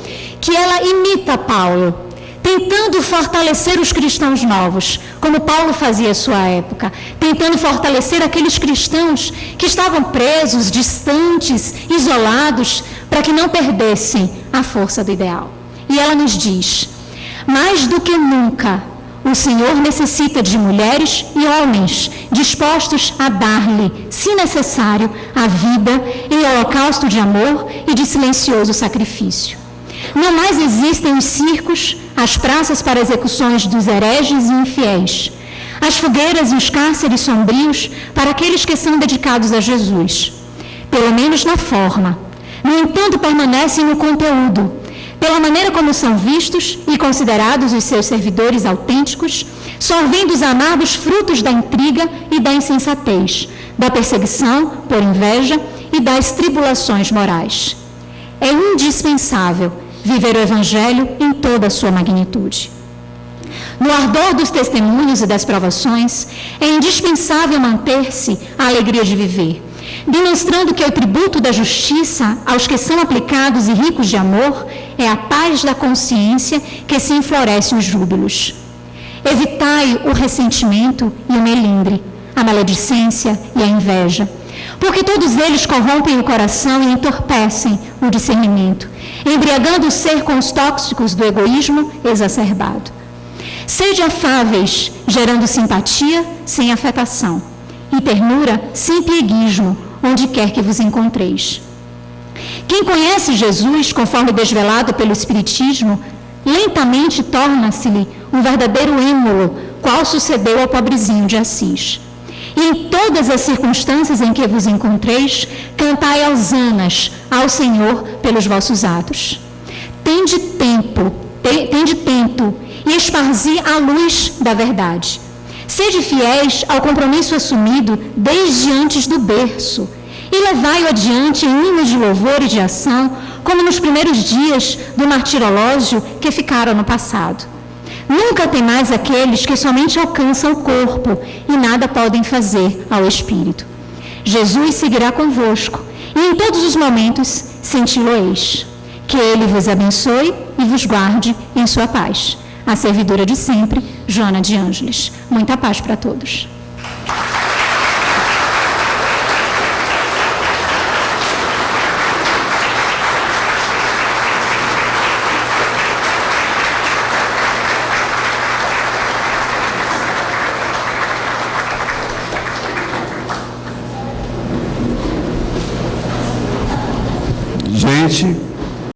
que ela imita Paulo, tentando fortalecer os cristãos novos, como Paulo fazia à sua época, tentando fortalecer aqueles cristãos que estavam presos, distantes, isolados, para que não perdessem a força do ideal. E ela nos diz: mais do que nunca, o Senhor necessita de mulheres e homens dispostos a dar-lhe, se necessário, a vida em holocausto de amor e de silencioso sacrifício. Não mais existem os circos, as praças para execuções dos hereges e infiéis, as fogueiras e os cárceres sombrios para aqueles que são dedicados a Jesus. Pelo menos na forma. No entanto, permanecem no conteúdo, pela maneira como são vistos e considerados os seus servidores autênticos, sorvendo os amargos frutos da intriga e da insensatez, da perseguição por inveja e das tribulações morais. É indispensável viver o Evangelho em toda a sua magnitude. No ardor dos testemunhos e das provações, é indispensável manter-se a alegria de viver, demonstrando que o tributo da justiça aos que são aplicados e ricos de amor é a paz da consciência que se enfloresce os júbilos. Evitai o ressentimento e o melindre, a maledicência e a inveja, porque todos eles corrompem o coração e entorpecem o discernimento, embriagando o ser com os tóxicos do egoísmo exacerbado. Sede afáveis, gerando simpatia sem afetação, e ternura sem pieguismo, onde quer que vos encontreis. Quem conhece Jesus, conforme desvelado pelo Espiritismo, lentamente torna-se-lhe um verdadeiro êmulo, qual sucedeu ao pobrezinho de Assis. E em todas as circunstâncias em que vos encontreis, cantai hossanas ao Senhor pelos vossos atos. Tende tempo e esparzi a luz da verdade. Sede fiéis ao compromisso assumido desde antes do berço e levai-o adiante em hinos de louvor e de ação, como nos primeiros dias do martirológio que ficaram no passado. Nunca temais aqueles que somente alcançam o corpo e nada podem fazer ao espírito. Jesus seguirá convosco e em todos os momentos senti-lo-eis. Que Ele vos abençoe e vos guarde em sua paz. A servidora de sempre, Joana de Ângeles. Muita paz para todos.